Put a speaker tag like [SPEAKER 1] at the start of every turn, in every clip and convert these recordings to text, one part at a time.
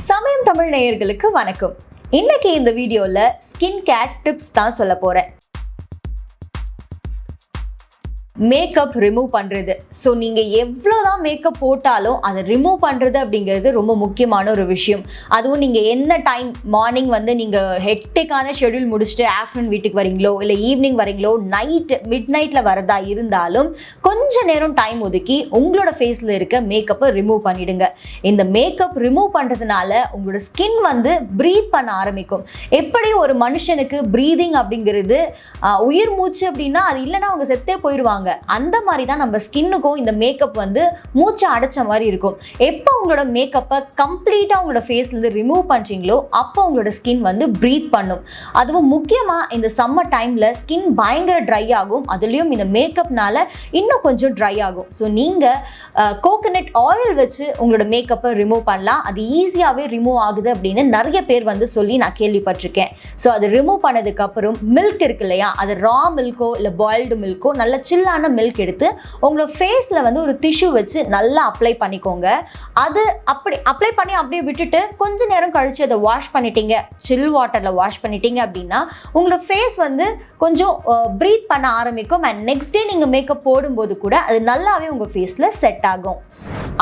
[SPEAKER 1] சமயம் தமிழ் நேயர்களுக்கு வணக்கம். இன்னைக்கு இந்த வீடியோல ஸ்கின் கேர் டிப்ஸ் தான் சொல்ல போறேன். மேக்கப் ரிமூவ் பண்ணுறது. ஸோ நீங்கள் எவ்வளோதான் மேக்கப் போட்டாலும் அதை ரிமூவ் பண்ணுறது அப்படிங்கிறது ரொம்ப முக்கியமான ஒரு விஷயம். அதுவும் நீங்கள் என்ன டைம் மார்னிங் நீங்கள் ஹெக்டிக்கான ஷெட்யூல் முடிச்சுட்டு ஆஃப்டர்நூன் வீட்டுக்கு வரீங்களோ இல்லை ஈவினிங் வரீங்களோ மிட் நைட்டில் வரதா இருந்தாலும் கொஞ்ச நேரம் டைம் ஒதுக்கி உங்களோட ஃபேஸில் இருக்க மேக்கப்பை ரிமூவ் பண்ணிடுங்க. இந்த மேக்கப் ரிமூவ் பண்ணுறதுனால உங்களோட ஸ்கின் ப்ரீத் பண்ண ஆரம்பிக்கும். எப்படி ஒரு மனுஷனுக்கு ப்ரீதிங் அப்படிங்கிறது உயிர் மூச்சு அப்படின்னா அது இல்லைன்னா அவங்க செத்தே போயிடுவாங்க. அந்த மாதிரி தான் நம்ம ஸ்கின்னுக்கும் இந்த மேக்கப் மூச்சு அடைச்ச மாதிரி இருக்கும். எப்போ உங்களோட மேக்கப்பை கம்ப்ளீட்டாக உங்களோட ஃபேஸ்லேருந்து ரிமூவ் பண்ணுறீங்களோ அப்போ உங்களோட ஸ்கின் ப்ரீத் பண்ணும். அதுவும் முக்கியமாக இந்த சம்மர் டைமில் ஸ்கின் பயங்கர ட்ரை ஆகும். அதுலேயும் இந்த மேக்கப்னால இன்னும் கொஞ்சம் ட்ரை ஆகும். ஸோ நீங்கள் கோகனட் ஆயில் வச்சு உங்களோட மேக்கப்பை ரிமூவ் பண்ணலாம். அது ஈஸியாகவே ரிமூவ் ஆகுது அப்படின்னு நிறைய பேர் சொல்லி நான் கேள்விப்பட்டிருக்கேன். ஸோ அது ரிமூவ் பண்ணதுக்கப்புறம் மில்க் இருக்கு இல்லையா, அது ரா மில்க்கோ இல்லை பாயில்டு மில்க்கோ நல்ல சில்லான மில்க் எடுத்து உங்களோட ஃபேஸில் ஒரு டிஷ்யூ வச்சு நல்லா அப்ளை பண்ணிக்கோங்க. அது அப்படி அப்ளை பண்ணி அப்படியே விட்டுட்டு கொஞ்ச நேரம் கழித்து அதை வாஷ் பண்ணிட்டீங்க, சில் வாட்டரில் வாஷ் பண்ணிட்டீங்க அப்படின்னா உங்களோட ஃபேஸ் கொஞ்சம் ப்ரீத் பண்ண ஆரம்பிக்கும். அண்ட் நெக்ஸ்ட் டே நீங்கள் மேக்கப் போடும்போது கூட அது நல்லாவே உங்கள் ஃபேஸில் செட் ஆகும்.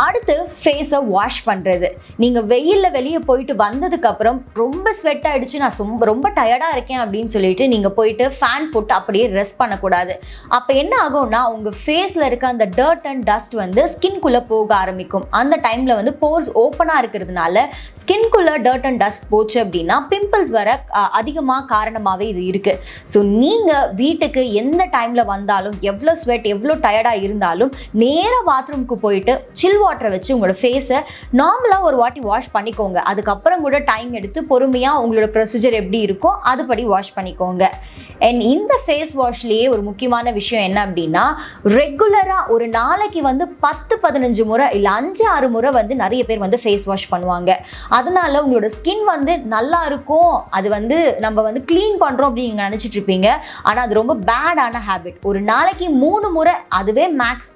[SPEAKER 1] அடுத்து ஃபேஸை வாஷ் பண்ணுறது. நீங்கள் வெயிலில் வெளியே போயிட்டு வந்ததுக்கப்புறம் ரொம்ப ஸ்வெட் ஆகிடுச்சு, நான் ரொம்ப டயர்டாக இருக்கேன் அப்படின்னு சொல்லிட்டு நீங்கள் போயிட்டு ஃபேன் போட்டு அப்படியே ரெஸ்ட் பண்ணக்கூடாது. அப்போ என்ன ஆகும்னா உங்கள் ஃபேஸில் இருக்க அந்த டர்ட் அண்ட் டஸ்ட் ஸ்கின்குள்ளே போக ஆரம்பிக்கும். அந்த டைமில் போர்ஸ் ஓப்பனாக இருக்கிறதுனால ஸ்கின்குள்ளே டர்ட் அண்ட் டஸ்ட் போச்சு அப்படின்னா பிம்பிள்ஸ் வர அதிகமாக காரணமாகவே இது இருக்குது. ஸோ நீங்கள் வீட்டுக்கு எந்த டைமில் வந்தாலும் எவ்வளோ ஸ்வெட் எவ்வளோ டயர்டாக இருந்தாலும் நேராக பாத்ரூமுக்கு போயிட்டு சில் வாட்டரை வச்சு உங்களோட ஃபேஸை நார்மலாக ஒரு வாட்டி வாஷ் பண்ணிக்கோங்க. அதுக்கப்புறம் கூட டைம் எடுத்து பொறுமையாக உங்களோட ப்ரொசீஜர் எப்படி இருக்கோ அதுபடி வாஷ் பண்ணிக்கோங்க. அண்ட் இந்த ஃபேஸ் வாஷ்லேயே ஒரு முக்கியமான விஷயம் என்ன அப்படின்னா ரெகுலராக ஒரு நாளைக்கு 10-15 முறை இல்லை 5-6 முறை நிறைய பேர் ஃபேஸ் வாஷ் பண்ணுவாங்க. அதனால உங்களோட ஸ்கின் நல்லா இருக்கும், அது நம்ம க்ளீன் பண்ணுறோம் அப்படின்னு நீங்கள் நினச்சிட்டு இருப்பீங்க. ஆனால் அது ரொம்ப பேடான ஹேபிட். ஒரு நாளைக்கு 3 முறை அதுவே மேக்ஸ்.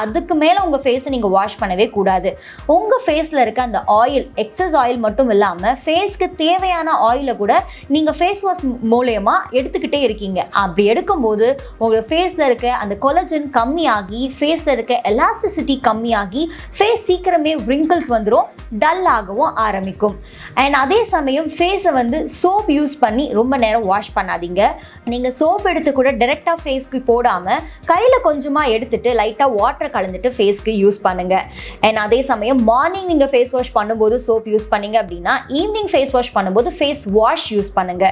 [SPEAKER 1] அதுக்கு மேலே உங்கள் ஃபேஸை நீங்கள் வாஷ் பண்ணவே கூடாது. உங்கள் ஃபேஸில் இருக்க அந்த ஆயில், எக்ஸஸ் ஆயில் மட்டும் இல்லாமல் ஃபேஸ்க்கு தேவையான ஆயிலை கூட நீங்கள் ஃபேஸ் வாஷ் மூலயமா எடுத்துக்கிட்டே இருக்கீங்க. அப்படி எடுக்கும்போது உங்களோட ஃபேஸில் இருக்க அந்த கொலஜன் கம்மியாகி ஃபேஸில் இருக்க எலாஸ்டிசிட்டி கம்மியாகி ஃபேஸ் சீக்கிரமே ரிங்கிள்ஸ் டல் ஆகவும் ஆரம்பிக்கும். அண்ட் அதே சமயம் ஃபேஸை சோப் யூஸ் பண்ணி ரொம்ப நேரம் வாஷ் பண்ணாதீங்க. நீங்கள் சோப் எடுத்து கூட டைரெக்டாக ஃபேஸ்க்கு போடாமல் கையில் கொஞ்சமாக எடுத்துட்டு லைட்டாக வாட்டர் கலந்துட்டு ஃபேஸ்க்கு யூஸ் பண்ணுங்க. அண்ட் அதே சமயம் மார்னிங் நீங்கள் ஃபேஸ் வாஷ் பண்ணும்போது சோப் யூஸ் பண்ணீங்க அப்படின்னா ஈவினிங் ஃபேஸ் வாஷ் பண்ணும்போது ஃபேஸ் வாஷ் யூஸ் பண்ணுங்க.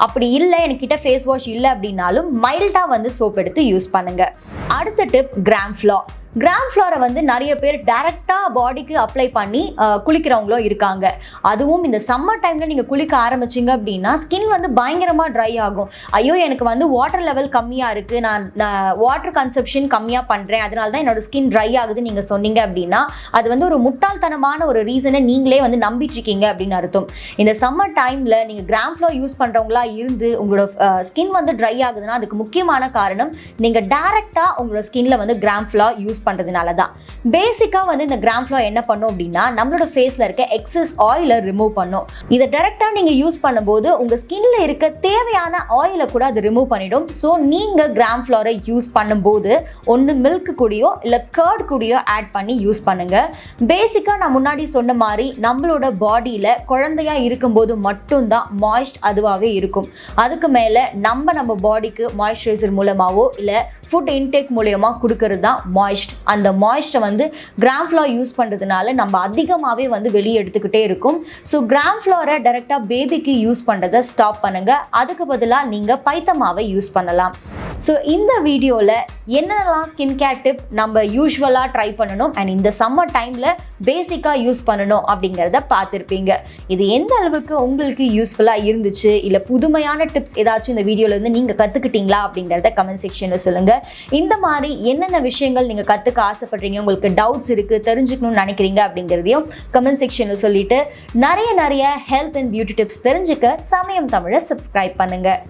[SPEAKER 1] அப்படி இல்லை என்கிட்ட ஃபேஸ் வாஷ் இல்லை அப்படின்னாலும் மைல்டாக சோப் எடுத்து யூஸ் பண்ணுங்க. அடுத்த டிப் கிராம் ஃப்ளோர். கிராம் ஃப்ளோரை நிறைய பேர் டைரெக்டாக பாடிக்கு அப்ளை பண்ணி குளிக்கிறவங்களும் இருக்காங்க. அதுவும் இந்த சம்மர் டைமில் நீங்கள் குளிக்க ஆரம்பிச்சிங்க அப்படின்னா ஸ்கின் பயங்கரமாக ட்ரை ஆகும். ஐயோ எனக்கு வாட்டர் லெவல் கம்மியாக இருக்குது, நான் வாட்டர் கன்சப்ஷன் கம்மியாக பண்ணுறேன், அதனால தான் என்னோட ஸ்கின் ட்ரை ஆகுதுன்னு நீங்கள் சொன்னீங்க அப்படின்னா அது ஒரு முட்டாள்தனமான ஒரு ரீசனை நீங்களே நம்பிட்டு இருக்கீங்க அப்படின்னு அர்த்தம். இந்த சம்மர் டைமில் நீங்கள் கிராம் ஃப்ளோர் யூஸ் பண்ணுறவங்களா இருந்து உங்களோட ஸ்கின் ட்ரை ஆகுதுன்னா அதுக்கு முக்கியமான காரணம் நீங்கள் டைரெக்டாக உங்களோட ஸ்கின்ல கிராம் ஃப்ளோர் யூஸ் பண்ணுறதுனால தான். பேசிக்காக இந்த கிராம் ஃப்ளோர் என்ன பண்ணும் அப்படின்னா நம்மளோட ஃபேஸில் இருக்க எக்ஸஸ் ஆயிலை ரிமூவ் பண்ணும். இதை டைரெக்டாக நீங்கள் யூஸ் பண்ணும்போது உங்கள் ஸ்கின்ல இருக்க தேவையான ஆயிலை கூட அது ரிமூவ் பண்ணிடும். ஸோ நீங்கள் கிராம் ஃப்ளோரை யூஸ் பண்ணும்போது ஒன்று மில்க் கூடயோ இல்லை கர்ட் கூடயோ ஆட் பண்ணி யூஸ் பண்ணுங்க. பேசிக்காக நான் முன்னாடி சொன்ன மாதிரி நம்மளோட பாடியில் குழந்தையா இருக்கும்போது மட்டும்தான் மாய்ஸ்ட் அதுவாகவே இருக்கும். அதுக்கு மேலே நம்ம பாடிக்கு மாய்ஸ்சரைசர் மூலமாகவோ இல்லை ஃபுட் இன்டேக் மூலயமா கொடுக்கறது தான் மாய்ஸ்ட். அந்த மாய்ஸ்ட்டை கிராம் ஃப்ளோர் யூஸ் பண்ணுறதுனால நம்ம அதிகமாகவே வெளியே எடுத்துக்கிட்டே இருக்கும். ஸோ கிராம் ஃப்ளோரை டைரெக்டாக பேபிக்கு யூஸ் பண்ணுறதை ஸ்டாப் பண்ணுங்கள். அதுக்கு பதிலாக நீங்கள் பைத்தமாவை யூஸ் பண்ணலாம். ஸோ இந்த வீடியோவில் என்னென்னலாம் ஸ்கின் கேர் டிப் நம்ம யூஸ்வலாக ட்ரை பண்ணணும் அண்ட் இந்த சம்மர் டைமில் பேசிக்காக யூஸ் பண்ணணும் அப்படிங்கிறத பார்த்துருப்பீங்க. இது எந்த அளவுக்கு உங்களுக்கு யூஸ்ஃபுல்லாக இருந்துச்சு, இல்லை புதுமையான டிப்ஸ் ஏதாச்சும் இந்த வீடியோலேருந்து நீங்கள் கற்றுக்கிட்டீங்களா அப்படிங்கிறத கமெண்ட் செக்ஷனில் சொல்லுங்கள். இந்த மாதிரி என்னென்ன விஷயங்கள் நீங்கள் கற்றுக்க ஆசைப்படுறீங்க, உங்களுக்கு டவுட்ஸ் இருக்குது, தெரிஞ்சுக்கணும்னு நினைக்கிறீங்க அப்படிங்கிறதையும் கமெண்ட் செக்ஷனில் சொல்லிவிட்டு நிறைய ஹெல்த் அண்ட் பியூட்டி டிப்ஸ் தெரிஞ்சுக்க சமயம் தமிழை சப்ஸ்கிரைப் பண்ணுங்கள்.